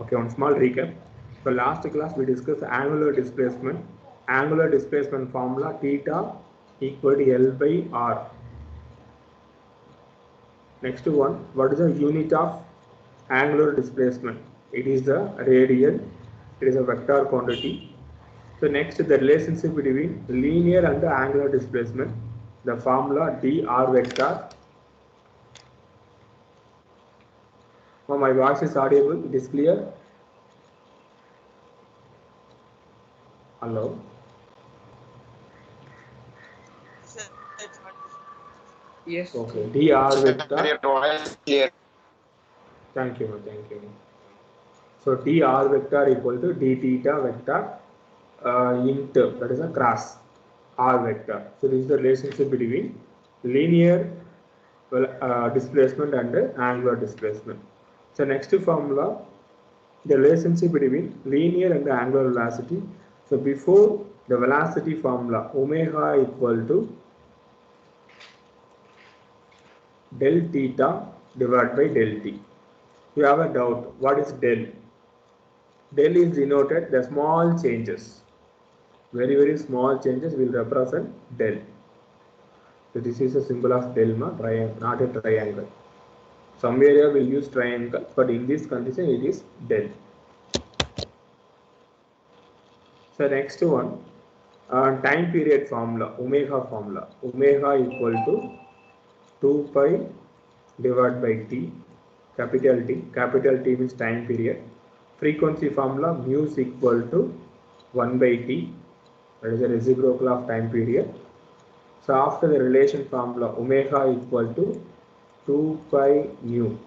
Okay, one small recap. So last class we discussed angular displacement. Angular displacement formula theta equal to L by R. Next one, what is the unit of angular displacement? It is the radian. It is a vector quantity. So next, the relationship between linear and the angular displacement. The formula dr vector. Oh, my voice is audible. It is clear. Hello. Yes. Okay. dr vector. Your voice is clear. Thank you. Thank you. So dr vector equal to d theta vector into, that is a cross r vector. So this is the relationship between linear displacement and angular displacement. So next formula, the relationship between linear and angular velocity. So before the velocity formula, omega equal to del theta divided by del t. You have a doubt, what is del? Del is denoted the small changes. Very small changes will represent del. So this is a symbol of del, not a triangle. Some area will use triangle, but in this condition it is del. So next one, time period formula, omega formula. Omega equal to 2 pi divided by t, capital T. Capital T means time period. Frequency formula, mu is equal to 1 by t, that is the reciprocal of time period. So after the relation formula, omega equal to 2 pi mu.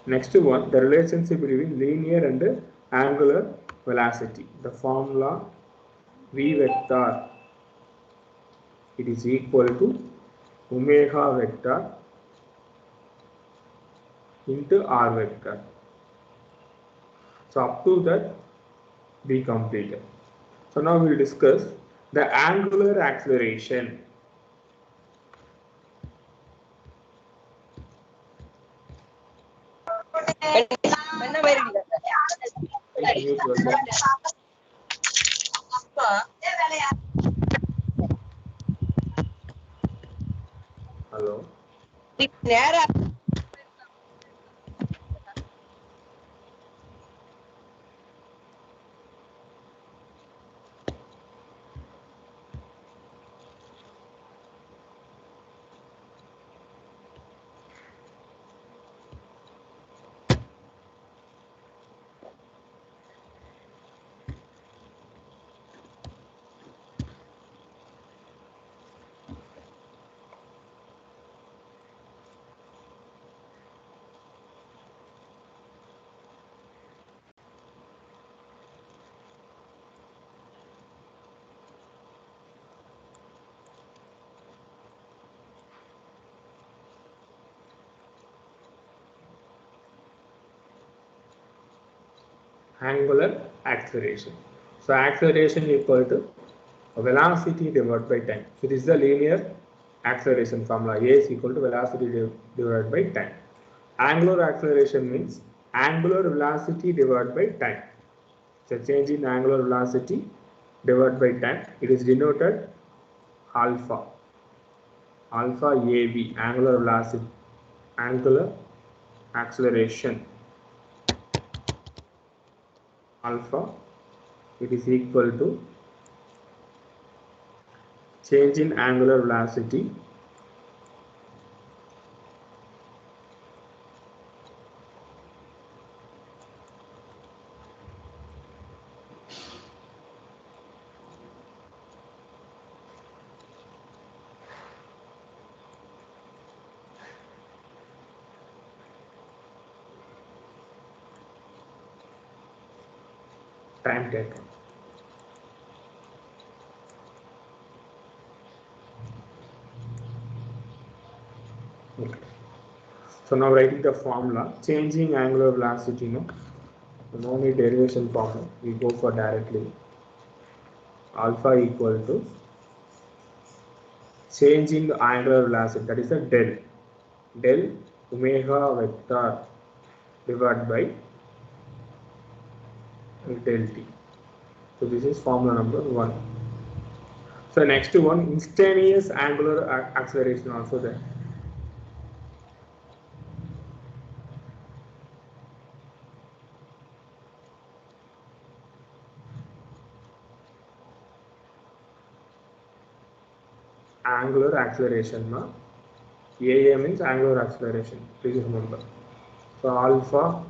Next one, the relationship between linear and angular velocity. The formula v vector, it is equal to omega vector into r vector. So up to that we completed. So now we will discuss the angular acceleration. Please mute yourself. Hello. Angular acceleration. So acceleration equal to velocity divided by time. So this is the linear acceleration formula. A is equal to velocity divided by time. Angular acceleration means angular velocity divided by time. So change in angular velocity divided by time. It is denoted alpha. Alpha AB, angular velocity, angular acceleration. Alpha, it is equal to change in angular velocity time taken. Okay. So now writing the formula, changing angular velocity, no need derivation formula, we go for directly. Alpha equal to change in angular velocity, that is a del omega vector divided by del t. So this is formula number 1. So next one, instantaneous angular acceleration also there. Angular acceleration, na? AA means angular acceleration, please remember. So alpha,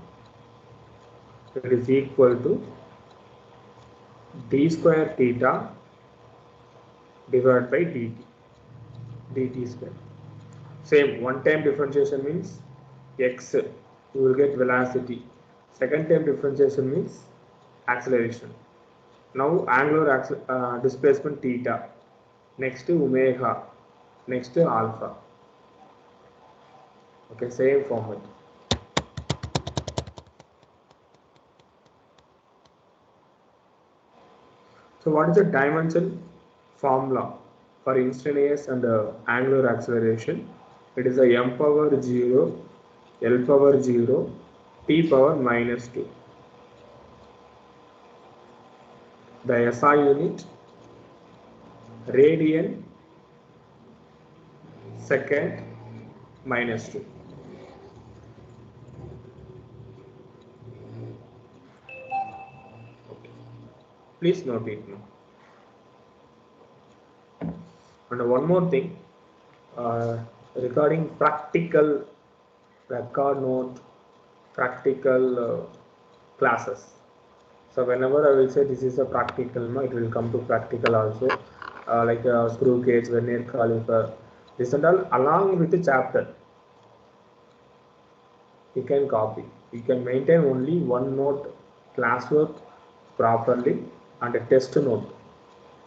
it is equal to d square theta divided by dt square. Same, one time differentiation means x, you will get velocity. Second time differentiation means acceleration. Now angular displacement theta, next to omega, next to alpha. Okay, same format. So what is the dimension formula for instantaneous and angular acceleration? It is a m power 0, L power 0, t power minus 2. The SI unit, radian second minus 2. Okay. Please note it now. And one more thing, regarding practical record note, practical classes. So whenever I will say this is a practical, it will come to practical also, like screw gauge, vernier caliper, this and all along with the chapter. You can copy. You can maintain only one note classwork properly and a test note.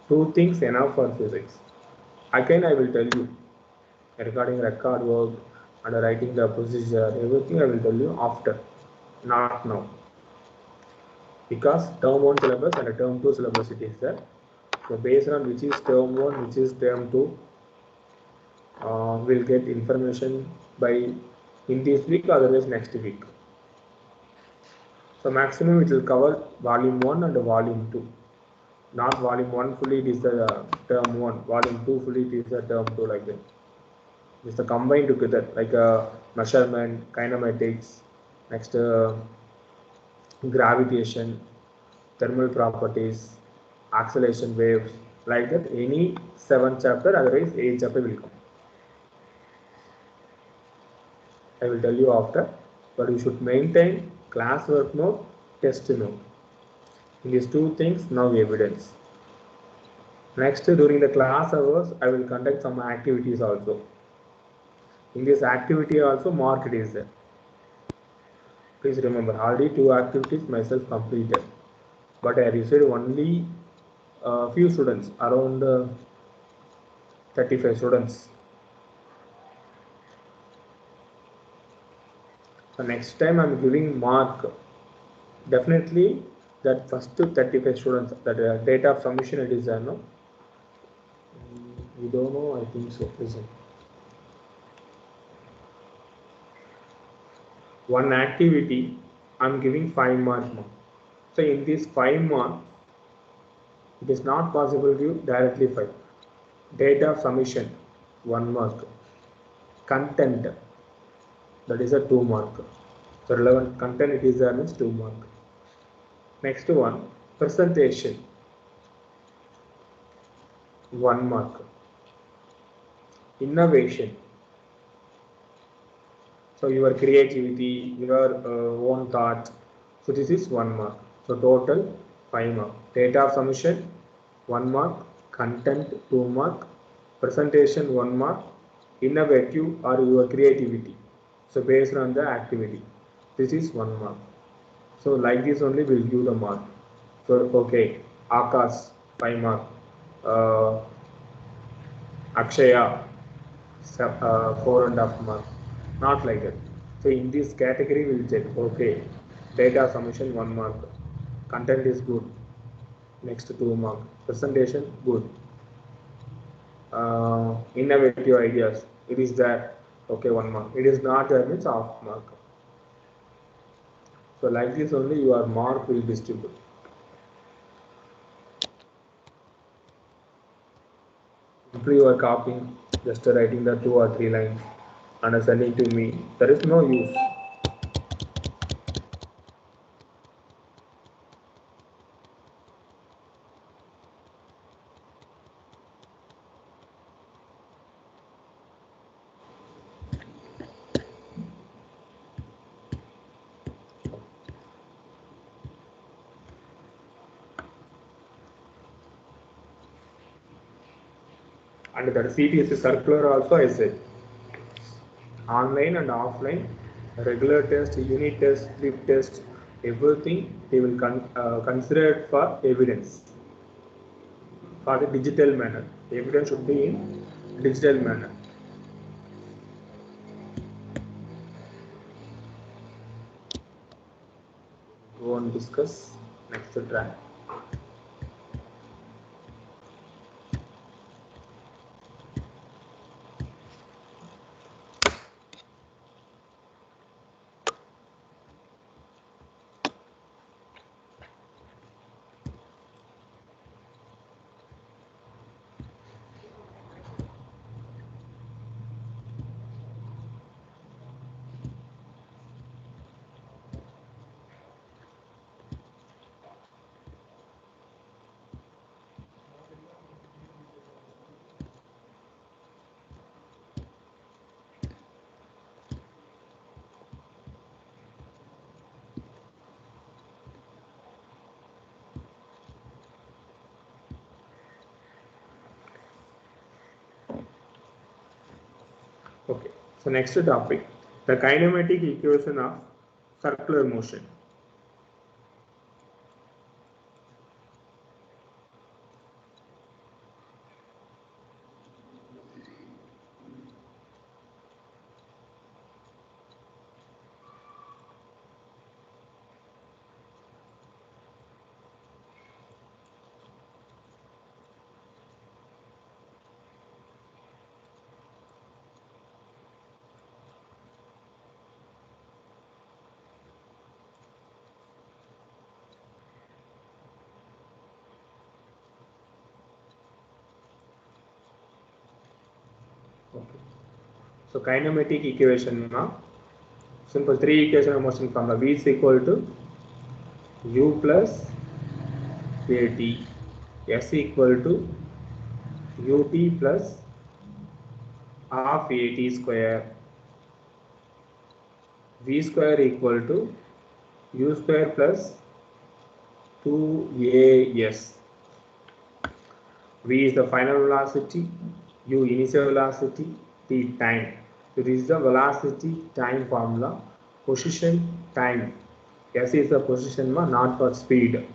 Two things enough for physics. Again, I will tell you regarding record work and writing the procedure, everything I will tell you after, not now. Because term 1 syllabus and a term 2 syllabus it is there. So based on which is term 1, which is term 2, we'll get information by in this week, otherwise next week. So maximum it will cover volume 1 and volume 2. Not volume 1 fully it is the term 1, volume 2 fully it is the term 2, like that. It's the combined together, like measurement, kinematics, next gravitation, thermal properties, acceleration waves, like that. Any 7 chapter, otherwise 8 chapter will come. I will tell you after, but you should maintain classwork note, test note. In these two things, now evidence. Next, during the class hours, I will conduct some activities also. In this activity also, mark is there. Please remember, already 2 activities myself completed, but I received only a few students, around 35 students. So next time I am giving mark, definitely that first 35 students, that date of submission it is there, no? We don't know, I think so. Listen. One activity, I am giving 5 mark. So in this 5 mark, it is not possible to give directly 5. Date of submission, 1 mark. Content, that is a 2 mark. So relevant content it is there means 2 mark. Next one, presentation, 1 mark. Innovation, so your creativity, your own thought, so this is 1 mark. So total 5 mark. Date of submission, 1 mark. Content, 2 mark. Presentation, 1 mark. Innovative or your creativity, so based on the activity, this is 1 mark. So like this only will give the mark. So okay, Akash 5 mark, Akshaya 4.5 mark, not like that. So in this category we will check, okay, data submission 1 mark, content is good, next 2 mark, presentation good, innovative ideas, it is there, okay, 1 mark, it is not there means half mark. So like this only your mark will distribute. Simply you are copying, just writing the 2 or 3 lines and sending to me. There is no use. And that CBSE circular also I said. Online and offline, regular test, unit test, flip test, everything they will consider it for evidence. For the digital manner. Evidence should be in digital manner. Go and discuss next track. Okay, so next topic, the kinematic equation of circular motion. Okay. So kinematic equation now, simple 3 equation of motion formula. V is equal to U plus AT, S equal to UT plus half AT square, V square equal to U square plus 2AS. V is the final velocity, U initial velocity, T time. So this is the velocity time formula. Position time. S is the position, not for speed.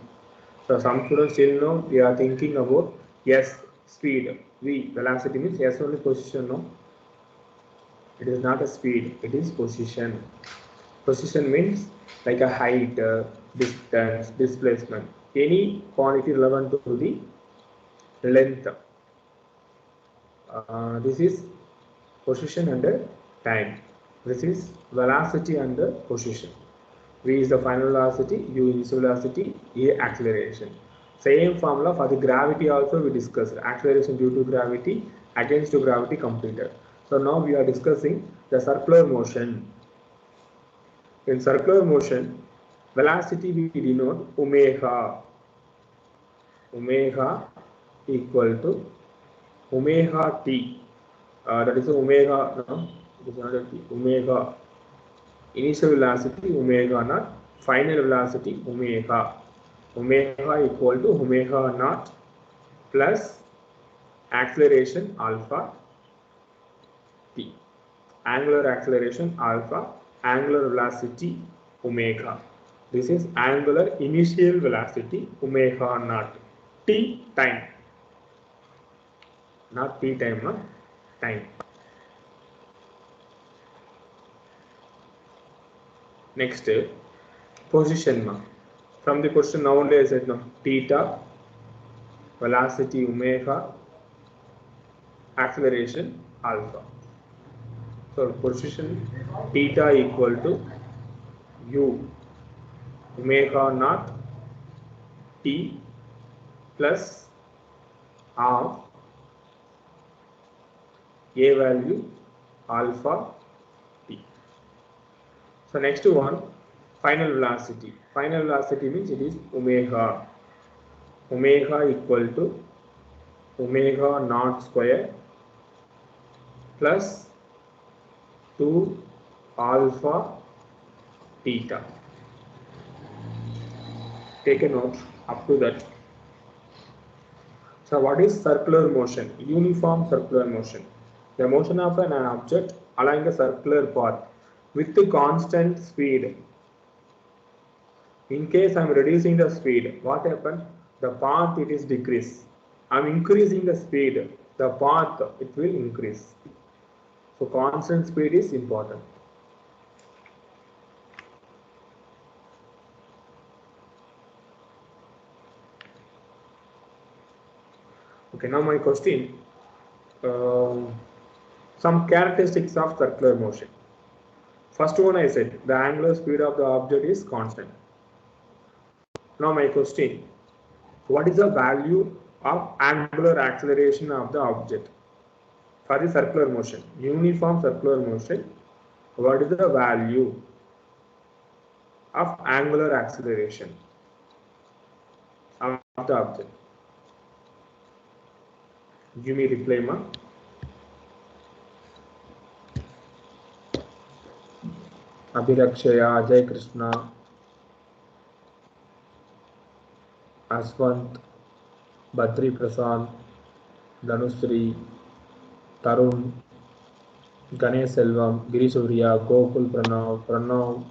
So some students still know we are thinking about S speed. V velocity means S only position. No, it is not a speed. It is position. Position means like a height, distance, displacement. Any quantity relevant to the length. This is position under time. This is velocity under position. V is the final velocity, U initial velocity, A acceleration. Same formula for the gravity also we discussed. Acceleration due to gravity, against to gravity completed. So now we are discussing the circular motion. In circular motion, velocity we denote omega. Omega equal to omega t. That is omega, no, it is not a t, omega. Initial velocity omega naught, final velocity omega. Omega equal to omega naught plus acceleration alpha t. Angular acceleration alpha, angular velocity omega. This is angular initial velocity omega naught. T time. Not t time, no? Time. Next, position. From the question nowadays, I said no, theta, velocity omega, acceleration alpha. So position theta equal to u omega naught t plus half A value alpha t. So next one, final velocity. Final velocity means it is omega. Omega equal to omega naught square plus 2 alpha theta. Take a note up to that. So what is circular motion? Uniform circular motion. The motion of an object along a circular path with the constant speed. In case I am reducing the speed, what happens? The path it is decrease. I am increasing the speed, the path it will increase. So constant speed is important. Okay, now my question. Some characteristics of circular motion. First one I said, the angular speed of the object is constant. Now my question, what is the value of angular acceleration of the object? For the circular motion, uniform circular motion, what is the value of angular acceleration of the object? Give me reply, ma. Abhirakshaya, Ajay Krishna, Aswant, Badri Prasad, Dhanusri, Tarun, Ganesh Selvam, Giri Surya, Gokul Pranav,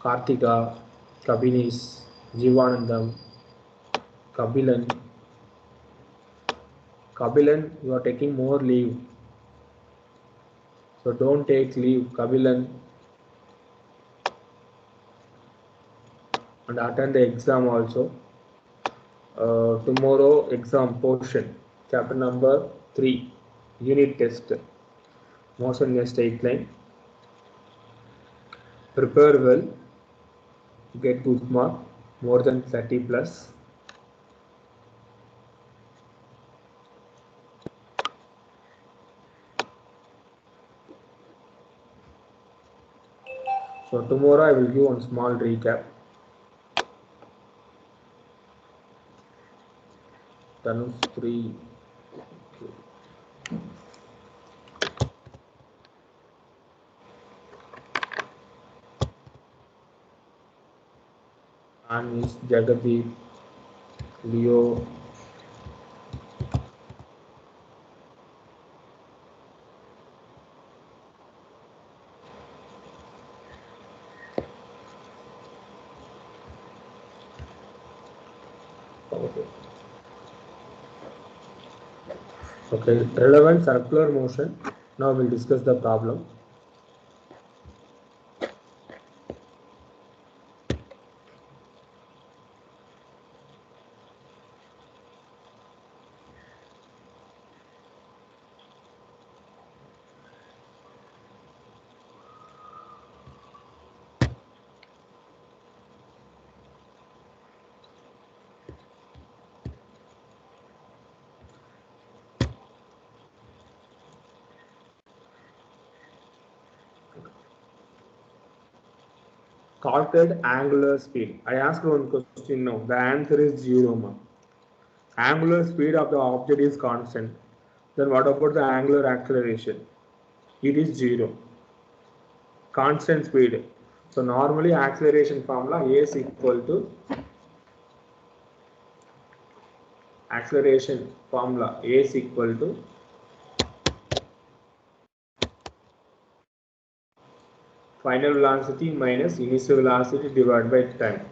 Kartika, Kabinis, Jivanandam, Kabilan. Kabilan, you are taking more leave. So don't take leave, Kabilan. And attend the exam also. Tomorrow exam portion, chapter number 3, unit test. Motion in a straight line. Prepare well. Get good mark, more than 30 plus. So tomorrow I will give one small recap. Tanus 3. Anish, Jagadeep, Leo, okay, relevant circular motion. Now we'll discuss the problem. Calculate angular speed. I asked one question now. The answer is 0. Angular speed of the object is constant. Then what about the angular acceleration? It is 0. Constant speed. So normally acceleration formula A is equal to acceleration formula A is equal to final velocity minus initial velocity divided by time.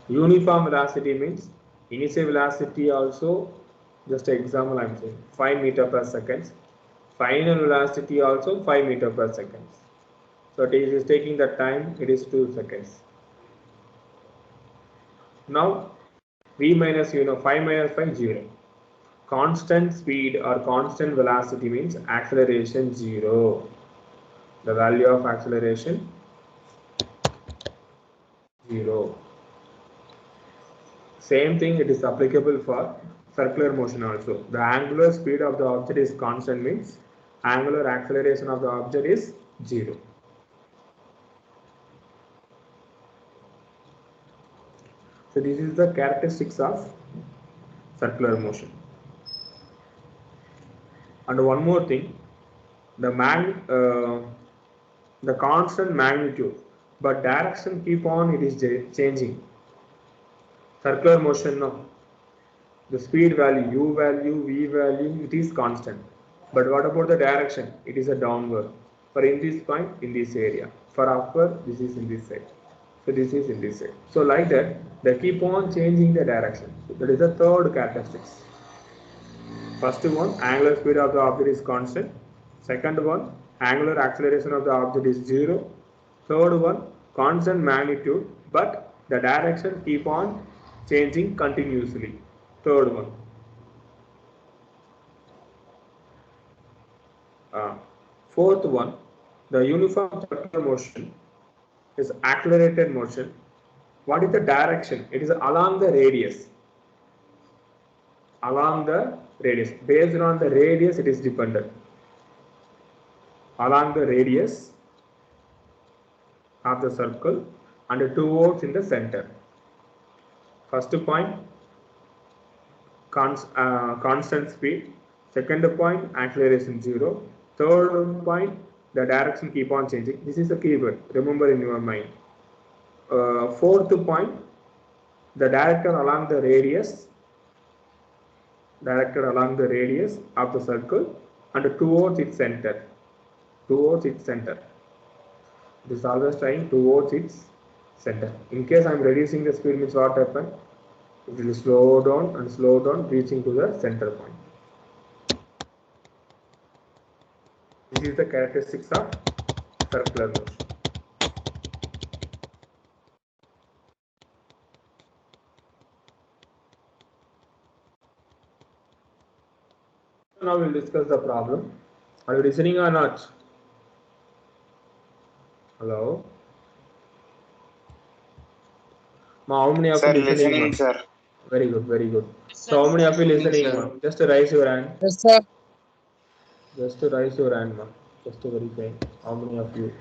Uniform velocity means initial velocity also, just an example I am saying, 5 meter per second. Final velocity also 5 meter per second. So it is taking the time, it is 2 seconds. Now V minus 5 minus 5 0. constant speed or constant velocity means acceleration 0. The value of acceleration 0. Same thing, it is applicable for circular motion also. The angular speed of the object is constant means angular acceleration of the object is 0. So this is the characteristics of circular motion. And one more thing, the constant magnitude, but direction keep on it is changing. Circular motion, no. The speed value, u value, v value, it is constant. But what about the direction? It is a downward. For in this point, in this area. For upward, this is in this side. So this is in this side. So like that, they keep on changing the direction. So that is the third characteristics. First one, angular speed of the object is constant. Second one, angular acceleration of the object is 0. Third one, constant magnitude, but the direction keep on changing continuously. Third one. Fourth one, the uniform circular motion is accelerated motion. What is the direction? It is along the radius. Along the radius. Based on the radius, it is dependent. Along the radius of the circle and towards in the center. First point, constant speed. Second point, acceleration 0. Third point, the direction keep on changing. This is a keyword. Remember in your mind. Fourth point, the direction along the radius. Directed along the radius of the circle and towards its center. Towards its center. It is always trying towards its center. In case I am reducing the speed, means what happen? It will slow down, reaching to the center point. This is the characteristics of circular motion. Now we will discuss the problem. Are you listening or not? Hello? How many of you listening? Sir. Very good, very good. So how many of you listening? Just to raise your hand. Yes, sir. Just to raise your hand, ma. Just to verify. How many of you?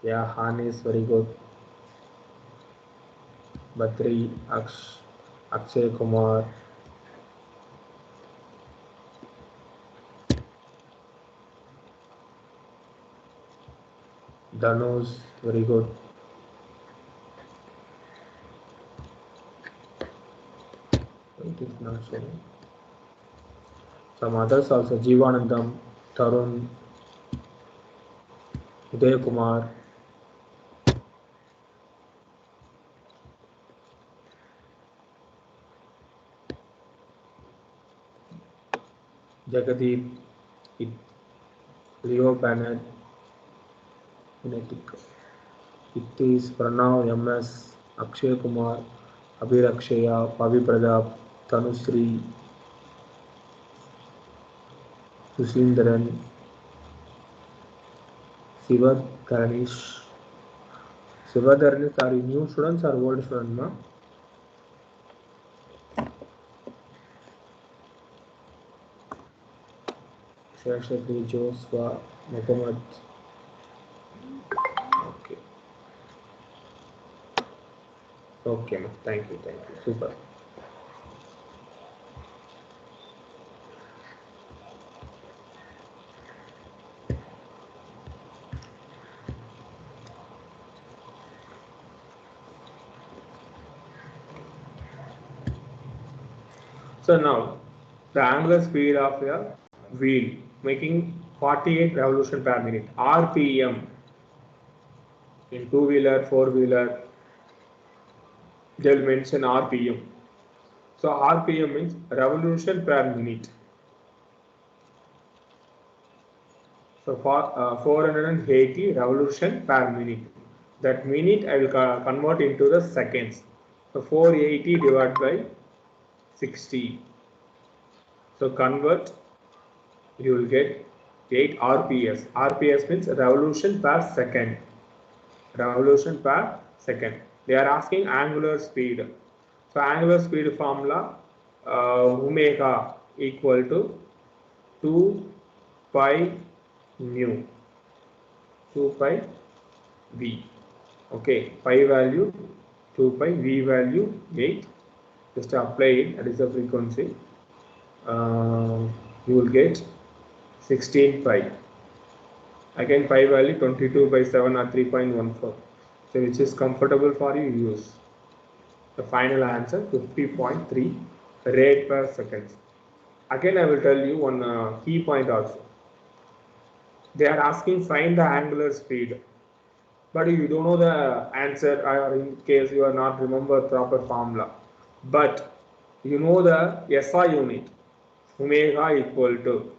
Yeah, Han is very good. Batri, Akshay Kumar. Dhanush, very good. It is not showing. Some others also, Jeevanandam, Tarun, Uday Kumar. Jagadeep, Leo Bennett, it is Pranav, MS, Akshay Kumar, Abhir Akshaya, Pavi Pradap, Tanusri, Susindran, Sivad Karanish. Sivad are you new students or old students, ma? Shashadri, Joswa, Muhammad. Okay. Okay, ma. Thank you. Super. So now, the angular speed of a wheel making 48 revolution per minute, RPM. In two-wheeler, four-wheeler, they will mention RPM. So RPM means revolution per minute. So for 480 revolution per minute. That minute I will convert into the seconds. So 480 divided by 60. So convert, you will get 8 RPS. RPS means revolution per second. Revolution per second. They are asking angular speed. So angular speed formula, omega equal to 2 pi nu, 2 pi v. Okay, pi value 2 pi, v value 8. Just apply it, that is the frequency. You will get 16 pi. Again, pi value 22 by 7 or 3.14. So which is comfortable for you, use. The final answer 50.3 rate per second. Again, I will tell you one key point also. They are asking find the angular speed, but you don't know the answer, or in case you are not remember proper formula. But you know the SI unit, omega equal to,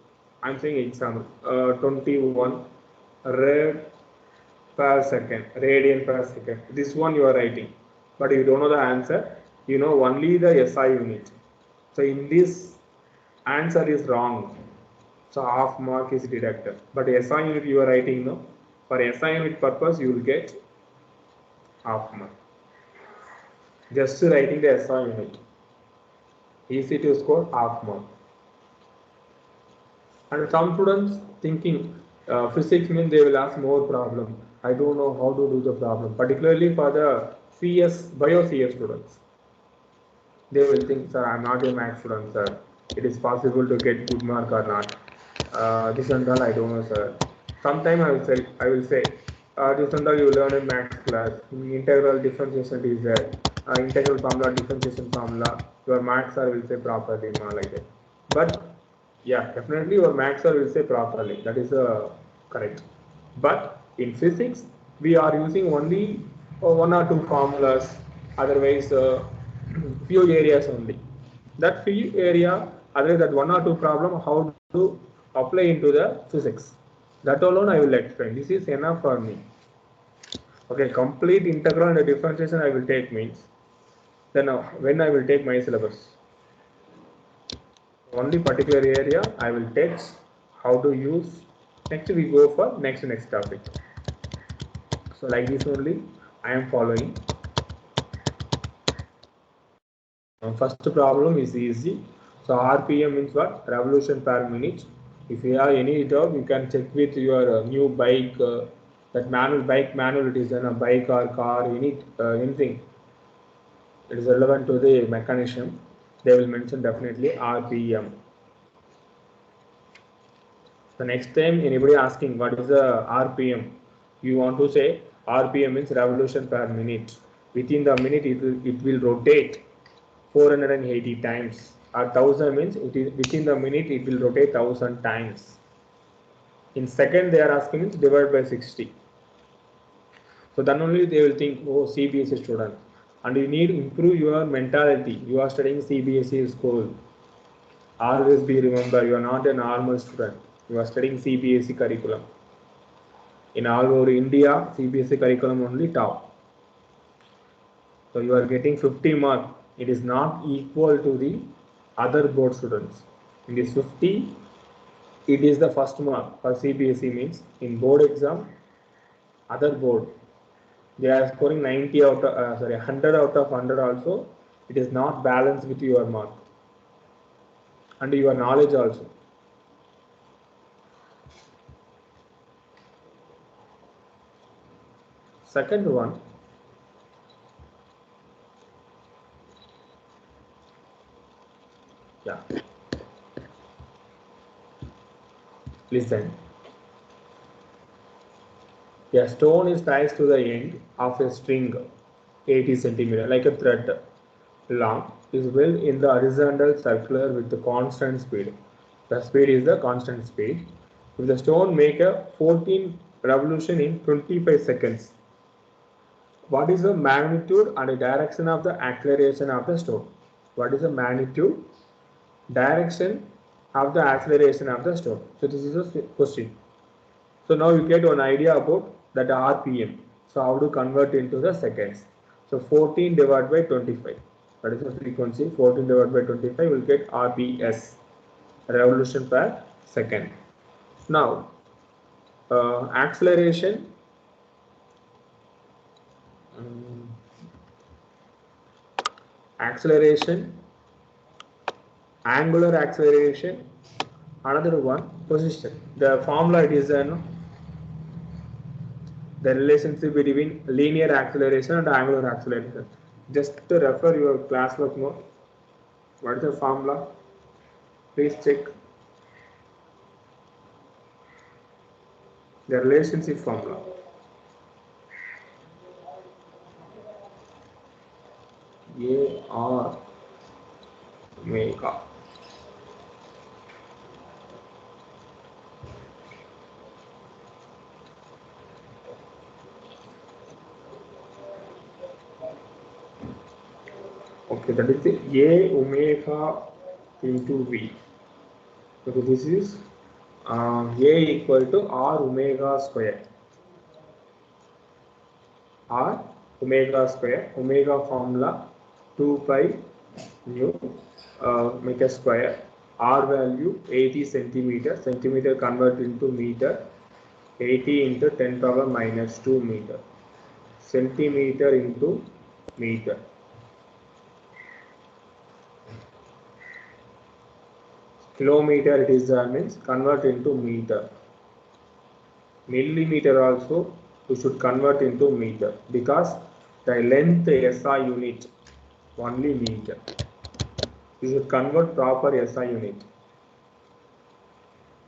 I'm saying example, 21 rad per second, radian per second. This one you are writing, but you don't know the answer. You know only the SI unit. So in this, answer is wrong. So half mark is deducted. But SI unit you are writing, no. For SI unit purpose, you will get half mark. Just writing the SI unit. Easy to score half mark. And some students thinking physics means they will ask more problem. I don't know how to do the problem. Particularly for the CS, bio CS students. They will think, sir, I'm not a math student, sir. It is possible to get good mark or not. This and all, I don't know, sir. Sometime I will say, this and all you learn in math class. Integral differentiation is there. Integral formula, differentiation formula. Your math sir will say properly, like that. But yeah, definitely your math sir will say properly. That is correct. But in physics, we are using only one or two formulas. Otherwise, few areas only. That few area, other that one or two problem, how to apply into the physics. That alone I will explain. This is enough for me. Okay, complete integral and differentiation I will take means. Then when I will take my syllabus. Only particular area I will text how to use. Next we go for next topic. So like this only I am following. First problem is easy. So RPM means what? Revolution per minute. If you have any doubt, you can check with your new bike, that manual it is in a bike or car, anything. It is relevant to the mechanism. They will mention definitely RPM. The next time anybody asking what is the RPM, you want to say RPM means revolution per minute. Within the minute it will rotate 480 times. 1000 means it is within the minute it will rotate 1000 times. In second they are asking means divided by 60. So then only they will think, oh, CBSE student. And you need to improve your mentality. You are studying CBSE school. Always be remember, you are not a normal student. You are studying CBSE curriculum. In all over India, CBSE curriculum only top. So you are getting 50 mark. It is not equal to the other board students. In this 50, it is the first mark for CBSE means in board exam, other board, they are scoring 90 out of, 100 out of 100 also. It is not balanced with your mark and your knowledge also. Second one, yeah, listen. A stone is tied to the end of a string 80 centimeter like a thread long is well in the horizontal circular with the constant speed. The speed is the constant speed. If the stone make a 14 revolution in 25 seconds, what is the magnitude and the direction of the acceleration of the stone? What is the magnitude, direction of the acceleration of the stone? So this is a question. So now you get one idea about that RPM. So how to convert into the seconds? So 14 divided by 25. That is the frequency. 14 divided by 25 will get RPS. revolution per second. Now, acceleration. Acceleration, angular acceleration, another one, position. The formula it is the relationship between linear acceleration and angular acceleration. Just to refer your classwork note. What is the formula? Please check the relationship formula. A R omega. Okay, that is the A omega into V. Okay, this is A equal to R omega square. R omega square, omega formula 2 pi mu meter square, R value 80 centimeter, centimeter convert into meter, 80 into 10 power minus 2 meter, centimeter into meter. Kilometer it is means convert into meter. Millimeter also we should convert into meter because the length SI unit only meter. You should convert proper SI unit.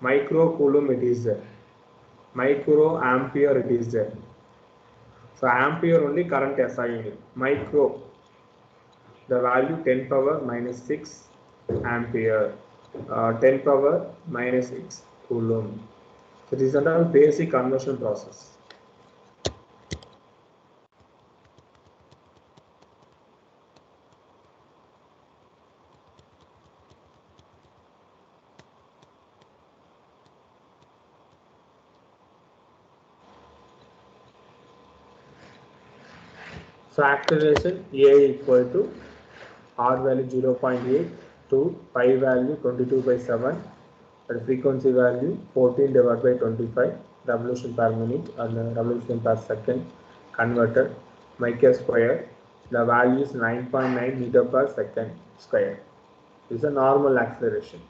Micro coulomb it is there. Micro ampere it is there. So ampere only current SI unit. Micro, the value 10 power minus 6 ampere. 10 power minus 6 coulomb. So this is a basic conversion process. So acceleration A equal to R value 0.8 to pi value 22/7, and frequency value 14 divided by 25 revolution per minute and revolution per second converted Micro square. The value is 9.9 meter per second square. This is a normal acceleration.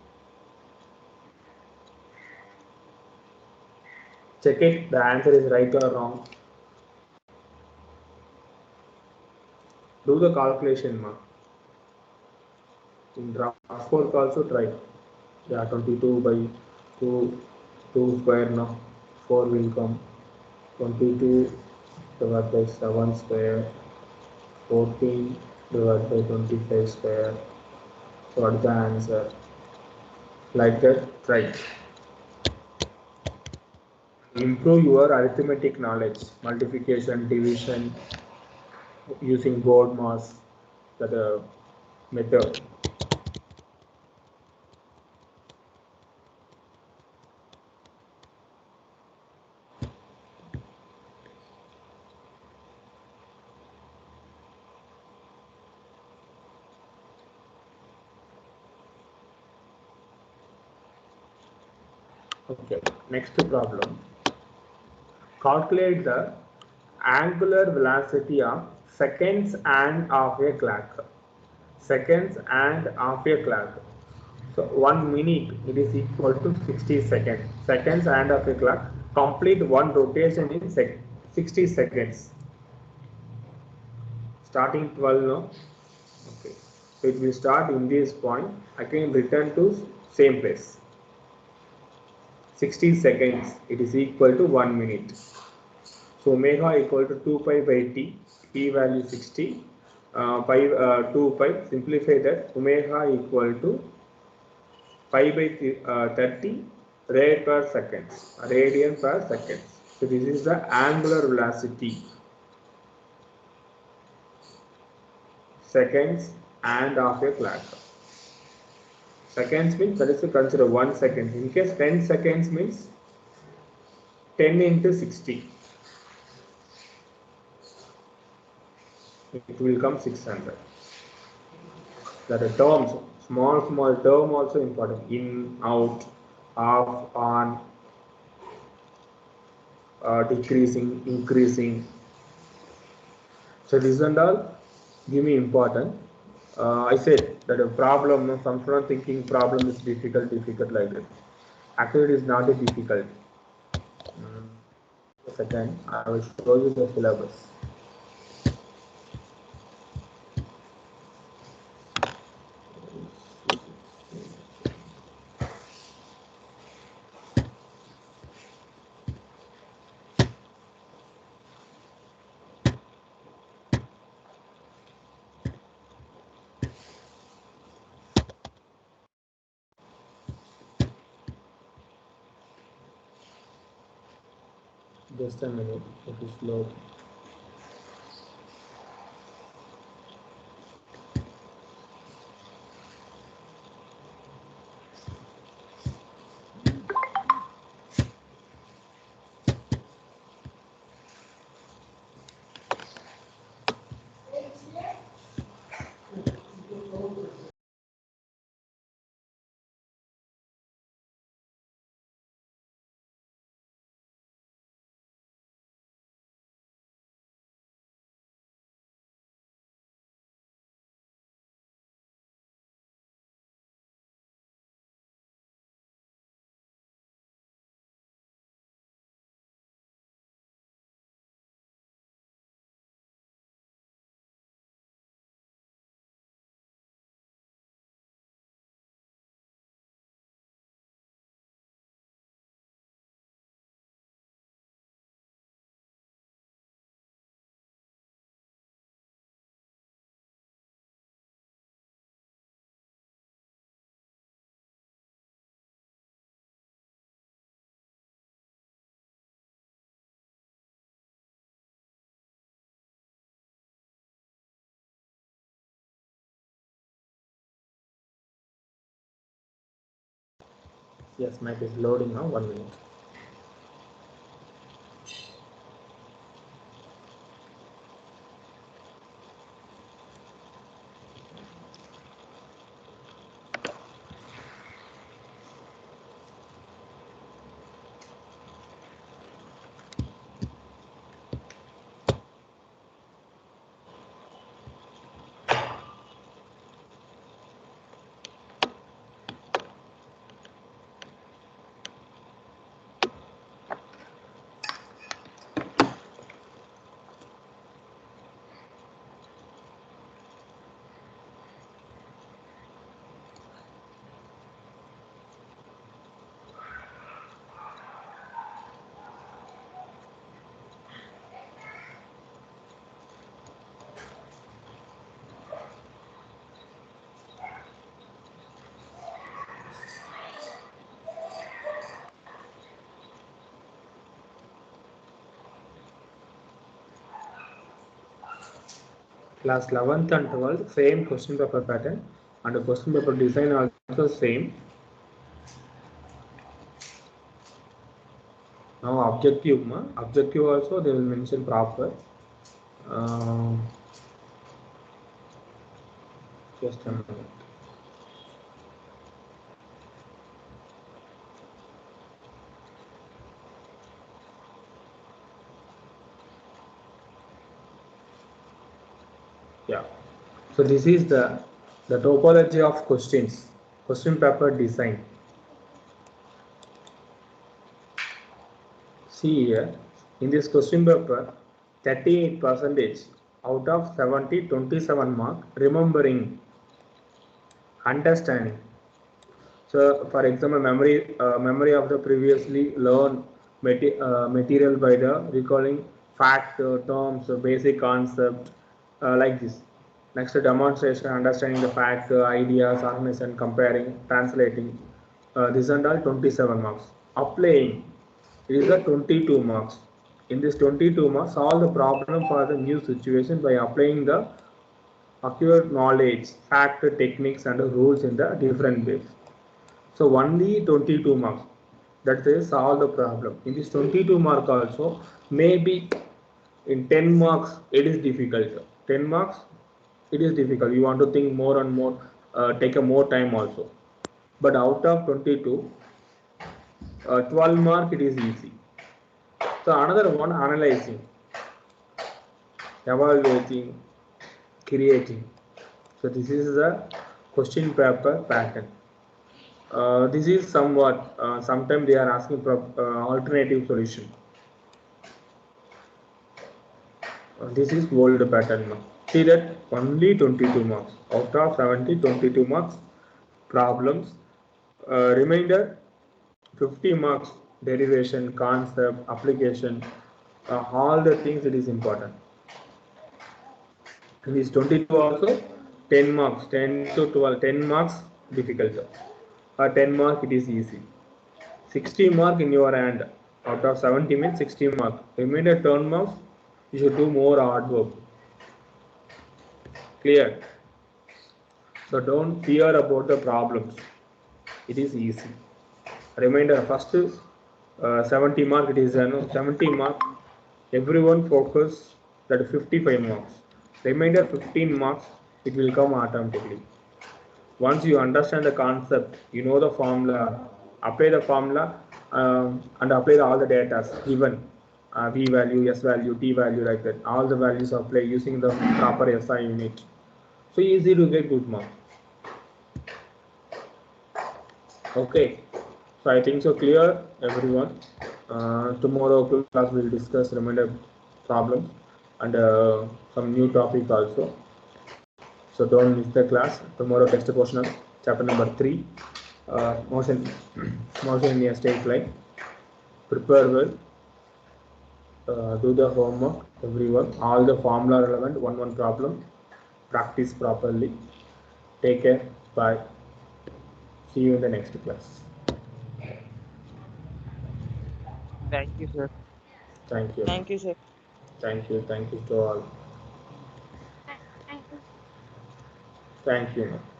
Check it, the answer is right or wrong. Do the calculation, ma. In draft work also try. Yeah, 22 by 2 square now. 4 will come. 22 divided by 7 square. 14 divided by 25 square. So what is the answer? Like that, try. Improve your arithmetic knowledge. Multiplication, division, using board mass, that method. Okay, next problem. Calculate the angular velocity of seconds and of a clock. Seconds and of a clock. So 1 minute it is equal to 60 seconds. Seconds and of a clock. Complete one rotation in 60 seconds. Starting 12 now. Okay. So it will start in this point. Again return to same place. 60 seconds. It is equal to 1 minute. So omega equal to 2 pi by t. P value 60. 2 pi. Simplify that. Omega equal to pi by 30 rad per second, radian per second. So this is the angular velocity. Seconds and of a clock. Seconds means that is to consider 1 second. In case 10 seconds means 10 into 60. It will come 600. That are terms. Small term also important. In, out, off, on, decreasing, increasing. So this and all give me important. I said that a problem, some students thinking problem is difficult like this. Actually, it is not a difficult. Second, I will show you the syllabus. Just a minute, it is slow. Yes, mic is loading now. 1 minute. Class 11th and 12th, same question paper pattern and the question paper design also same. Now objective also they will mention proper. Just a minute. Yeah. So this is the topology of questions, question paper design. See here, in this question paper, 38% out of 70, 27 mark, remembering, understanding. So, for example, memory of the previously learned material by the recalling fact, terms, basic concept, like this. Next, demonstration, understanding the fact, ideas, organization, comparing, translating. This and all 27 marks. Applying, it is the 22 marks. In this 22 marks, solve the problem for the new situation by applying the acquired knowledge, fact, techniques, and rules in the different ways. So only 22 marks. That is solve the problem. In this 22 mark also, maybe in 10 marks it is difficult. 10 marks it is difficult. You want to think more and more. take a more time also. But out of 22, 12 mark it is easy. So another one, analyzing, evaluating, creating. So this is the question paper pattern. This is somewhat, sometimes they are asking for alternative solution. This is old pattern now. See that only 22 marks. Out of 70, 22 marks problems. Remainder 50 marks derivation, concept, application, all the things it is important. In this 22 also 10 marks, 10 to 12, 10 marks difficult. 10 mark it is easy. 60 mark in your hand. Out of 70 means 60 mark. Remainder 10 marks, you should do more hard work. Clear? So don't fear about the problems. It is easy. Remainder first 70 mark it is 70 mark. Everyone focus that 55 marks. Remainder 15 marks it will come automatically. Once you understand the concept, you know the formula, apply the formula and apply all the data given. V value, S value, T value, like that. All the values apply using the proper SI unit. So easy to get good mark. Okay, so I think so clear everyone. Tomorrow class will discuss remainder problems and some new topic also. So don't miss the class. Tomorrow text portion chapter number 3, motion in a straight line. Prepare well. Do the homework, everyone. All the formula relevant, one problem. Practice properly. Take care. Bye. See you in the next class. Thank you, sir. Thank you. Thank you, sir. Thank you. Thank you to all. Thank you. Thank you.